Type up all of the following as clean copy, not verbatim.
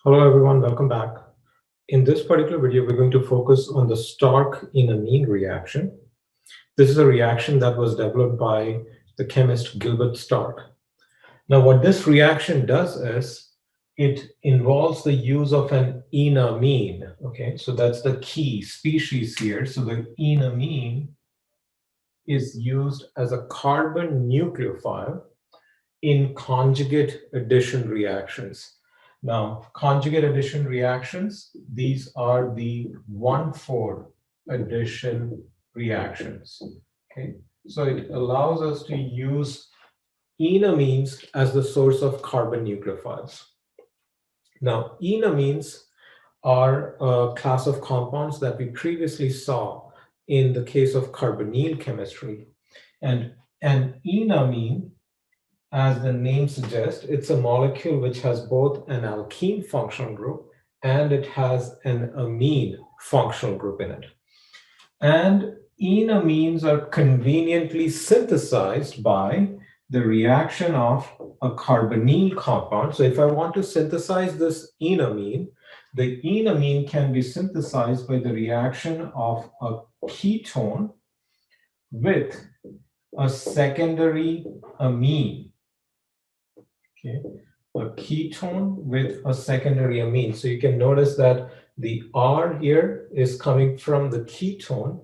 Hello everyone, welcome back. In this particular video, we're going to focus on the Stork enamine reaction. This is a reaction that was developed by the chemist Gilbert Stark. Now, what this reaction does is it involves the use of an enamine. Okay, so that's the key species here. So the enamine is used as a carbon nucleophile in conjugate addition reactions. Now, conjugate addition reactions, these are the 1,4 addition reactions. Okay, so it allows us to use enamines as the source of carbon nucleophiles. Now, enamines are a class of compounds that we previously saw in the case of carbonyl chemistry. And an enamine, as the name suggests, it's a molecule which has both an alkene functional group and it has an amine functional group in it. And enamines are conveniently synthesized by the reaction of a carbonyl compound. So if I want to synthesize this enamine, the enamine can be synthesized by the reaction of a ketone with a secondary amine. Okay, a ketone with a secondary amine. So you can notice that the R here is coming from the ketone,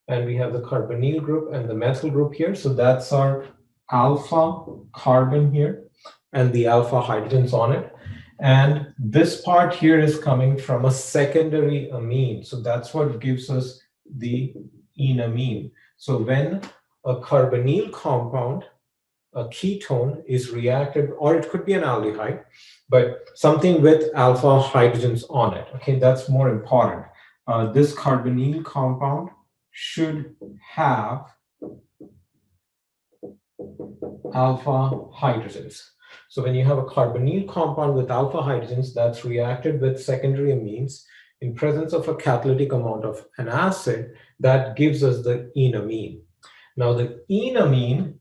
and we have the carbonyl group and the methyl group here. So that's our alpha carbon here and the alpha hydrogens on it. And this part here is coming from a secondary amine. So that's what gives us the enamine. So when a carbonyl compound, a ketone, is reacted, or it could be an aldehyde, but something with alpha hydrogens on it. Okay, that's more important. This carbonyl compound should have alpha hydrogens. So when you have a carbonyl compound with alpha hydrogens that's reacted with secondary amines in presence of a catalytic amount of an acid, that gives us the enamine. Now the enamine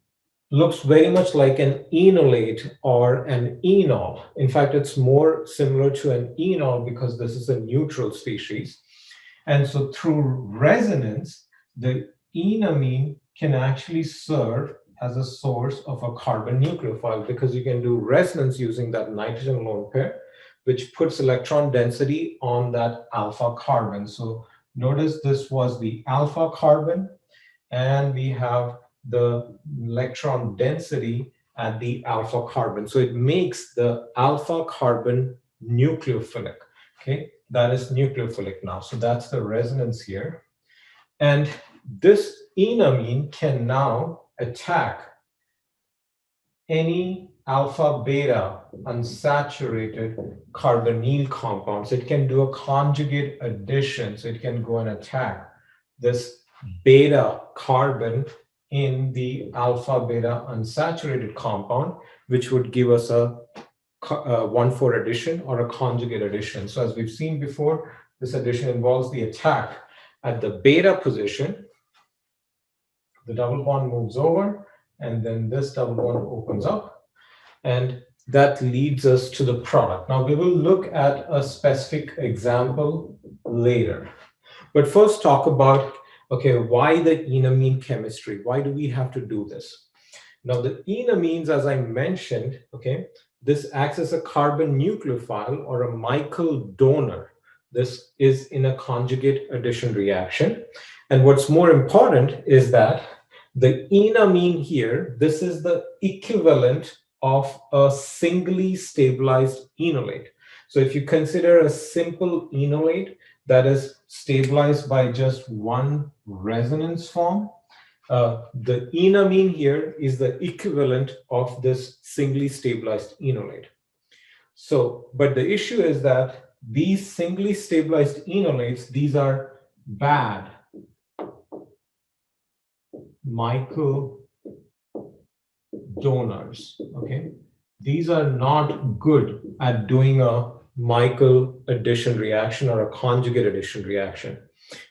looks very much like an enolate or an enol. In fact, it's more similar to an enol because this is a neutral species. And so through resonance, the enamine can actually serve as a source of a carbon nucleophile because you can do resonance using that nitrogen lone pair, which puts electron density on that alpha carbon. So notice this was the alpha carbon, and we have the electron density at the alpha carbon. So it makes the alpha carbon nucleophilic. Okay, that is nucleophilic now. So that's the resonance here. And this enamine can now attack any alpha beta unsaturated carbonyl compounds. It can do a conjugate addition. So it can go and attack this beta carbon in the alpha beta unsaturated compound, which would give us a 1,4 addition or a conjugate addition. So as we've seen before, this addition involves the attack at the beta position. The double bond moves over, and then this double bond opens up, and that leads us to the product. Now we will look at a specific example later, but first talk about, okay, why the enamine chemistry? Why do we have to do this? Now the enamines, as I mentioned, okay, this acts as a carbon nucleophile or a Michael donor. This is in a conjugate addition reaction. And what's more important is that the enamine here, this is the equivalent of a singly stabilized enolate. So if you consider a simple enolate that is stabilized by just one resonance form, the enamine here is the equivalent of this singly stabilized enolate. So, but the issue is that these singly stabilized enolates, these are bad Michael donors, okay? These are not good at doing a Michael addition reaction or a conjugate addition reaction.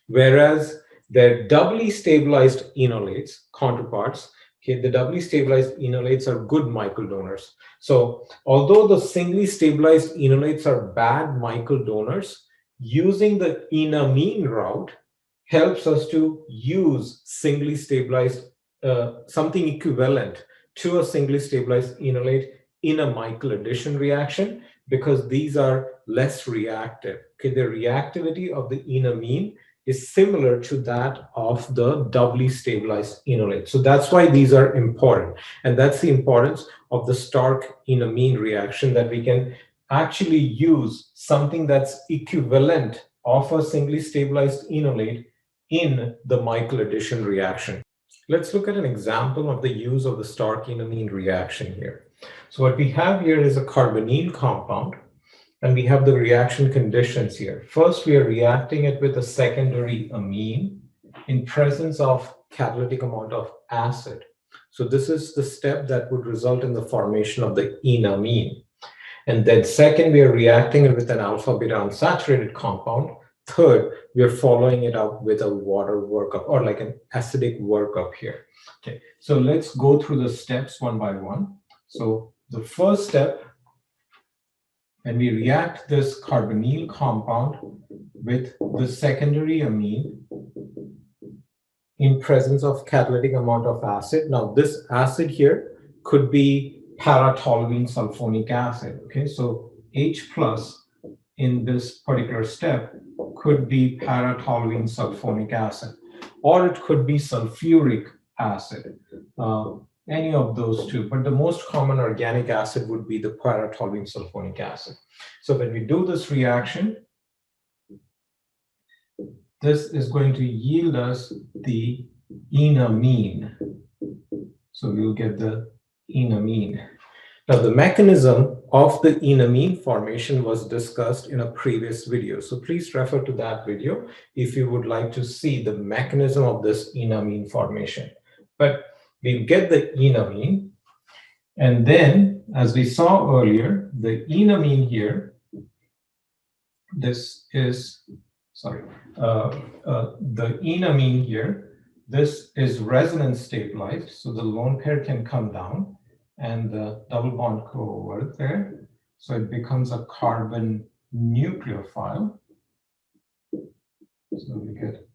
Whereas their doubly stabilized enolates, counterparts, Okay, the doubly stabilized enolates are good Michael donors. So although the singly stabilized enolates are bad Michael donors, using the enamine route helps us to use singly stabilized, something equivalent to a singly stabilized enolate in a Michael addition reaction, because these are less reactive. Okay, the reactivity of the enamine is similar to that of the doubly stabilized enolate. So that's why these are important. And that's the importance of the Stork enamine reaction, that we can actually use something that's equivalent of a singly stabilized enolate in the Michael addition reaction. Let's look at an example of the use of the Stork enamine reaction here. So what we have here is a carbonyl compound, and we have the reaction conditions here. First, we are reacting it with a secondary amine in presence of catalytic amount of acid. So this is the step that would result in the formation of the enamine. And then second, we are reacting it with an alpha beta unsaturated compound. Third, we are following it up with a water workup, or like an acidic workup here. Okay, so let's go through the steps one by one. So the first step, when we react this carbonyl compound with the secondary amine in presence of catalytic amount of acid. Now this acid here could be para-toluene sulfonic acid. Okay, so H plus in this particular step could be para-toluene sulfonic acid, or it could be sulfuric acid. Any of those two, but the most common organic acid would be the para-toluene sulfonic acid. So when we do this reaction, this is going to yield us the enamine. So we'll get the enamine. Now the mechanism of the enamine formation was discussed in a previous video. So please refer to that video if you would like to see the mechanism of this enamine formation. But we get the enamine, and then, as we saw earlier, the enamine here, this is, sorry, the enamine here, this is resonance stabilized, so the lone pair can come down and the double bond go over there. So it becomes a carbon nucleophile. So we get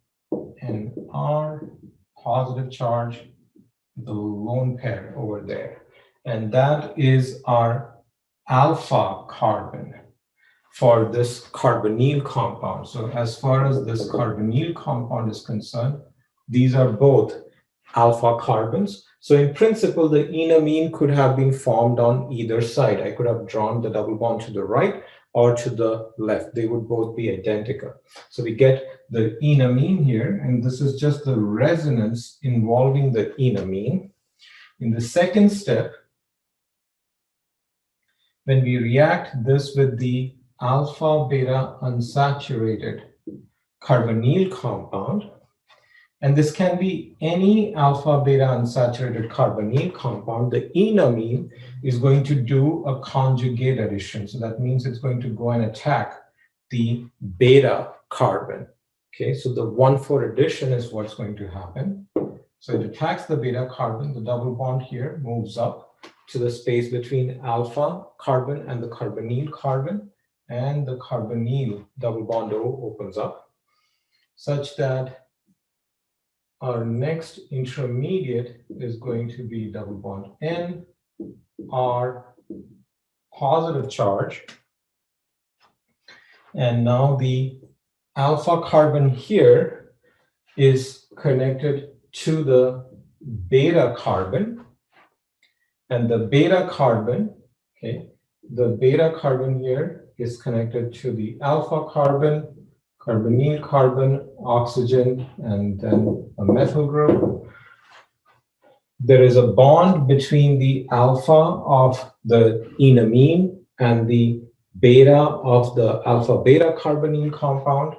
an R positive charge, the lone pair over there. And that is our alpha carbon for this carbonyl compound. So as far as this carbonyl compound is concerned, these are both alpha carbons. So in principle, the enamine could have been formed on either side. I could have drawn the double bond to the right or to the left. They would both be identical. So we get the enamine here, and this is just the resonance involving the enamine. In the second step, when we react this with the alpha beta unsaturated carbonyl compound, and this can be any alpha beta unsaturated carbonyl compound, the enamine is going to do a conjugate addition. So that means it's going to go and attack the beta carbon. Okay, so the 1,4 addition is what's going to happen. So it attacks the beta carbon, the double bond here moves up to the space between alpha carbon and the carbonyl carbon, and the carbonyl double bond O opens up, such that our next intermediate is going to be double bond N, R positive charge. And now the alpha carbon here is connected to the beta carbon. And the beta carbon, okay, the beta carbon here is connected to the alpha carbon, carbonyl carbon, oxygen, and then a methyl group. There is a bond between the alpha of the enamine and the beta of the alpha beta carbonyl compound.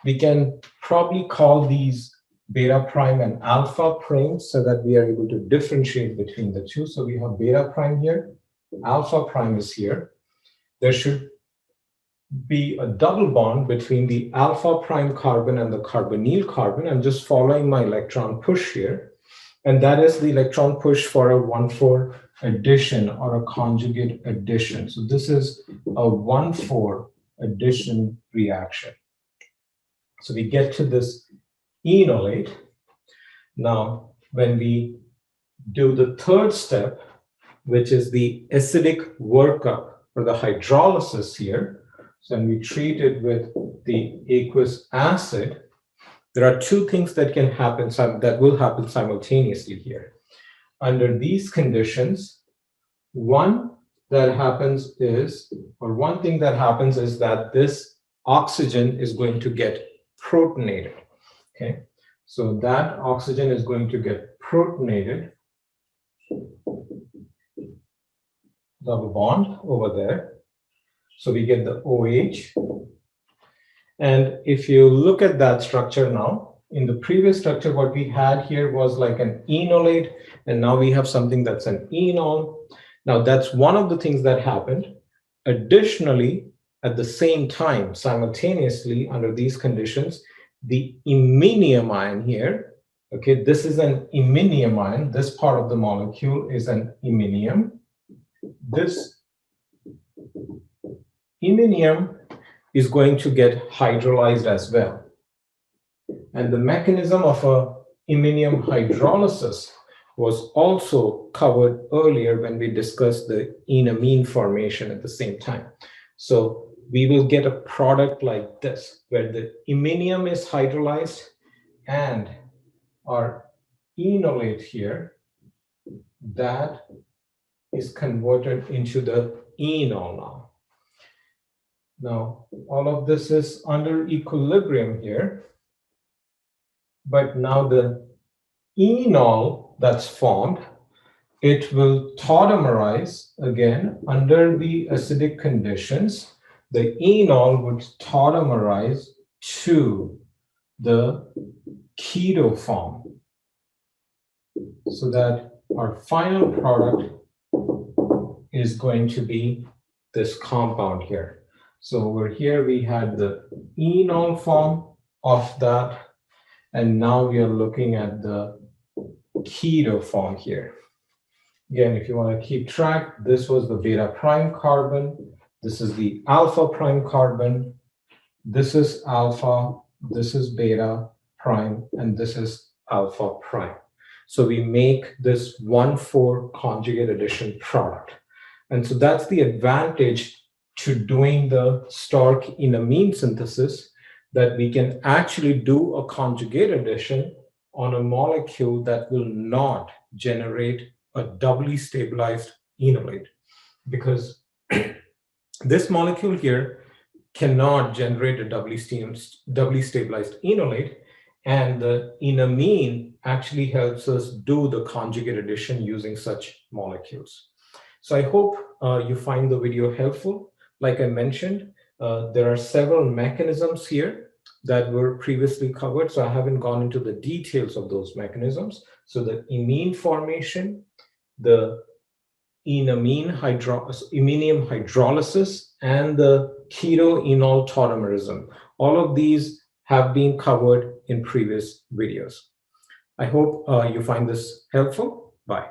We can probably call these beta prime and alpha prime so that we are able to differentiate between the two. So we have beta prime here, alpha prime is here. There should be a double bond between the alpha prime carbon and the carbonyl carbon. I'm just following my electron push here. And that is the electron push for a 1,4 addition or a conjugate addition. So this is a 1,4 addition reaction. So we get to this enolate. Now, when we do the third step, which is the acidic workup or the hydrolysis here, so when we treat it with the aqueous acid, there are two things that can happen, that will happen simultaneously here. Under these conditions, one thing that happens is that this oxygen is going to get protonated. Okay, so that oxygen is going to get protonated, double bond over there. So we get the OH. And if you look at that structure now, in the previous structure, what we had here was like an enolate, and now we have something that's an enol. Now that's one of the things that happened. Additionally, at the same time, simultaneously under these conditions, the iminium ion here, okay, this is an iminium ion. This part of the molecule is an iminium. This iminium is going to get hydrolyzed as well. And the mechanism of a iminium hydrolysis was also covered earlier when we discussed the enamine formation at the same time. So we will get a product like this, where the iminium is hydrolyzed and our enolate here, that is converted into the enol now. Now, all of this is under equilibrium here, but now the enol that's formed, it will tautomerize again under the acidic conditions. The enol would tautomerize to the keto form, so that our final product is going to be this compound here. So over here we had the enol form of that, and now we are looking at the keto form here. Again, if you want to keep track, this was the beta prime carbon, this is the alpha prime carbon, this is alpha, this is beta prime, and this is alpha prime. So we make this 1,4 conjugate addition product. And so that's the advantage to doing the Stork enamine synthesis, that we can actually do a conjugate addition on a molecule that will not generate a doubly stabilized enolate, because this molecule here cannot generate a doubly stabilized enolate, and the enamine actually helps us do the conjugate addition using such molecules. So I hope you find the video helpful. Like I mentioned, there are several mechanisms here that were previously covered, so I haven't gone into the details of those mechanisms. So the imine formation, the iminium hydrolysis, and the keto enol tautomerism. All of these have been covered in previous videos. I hope you find this helpful. Bye.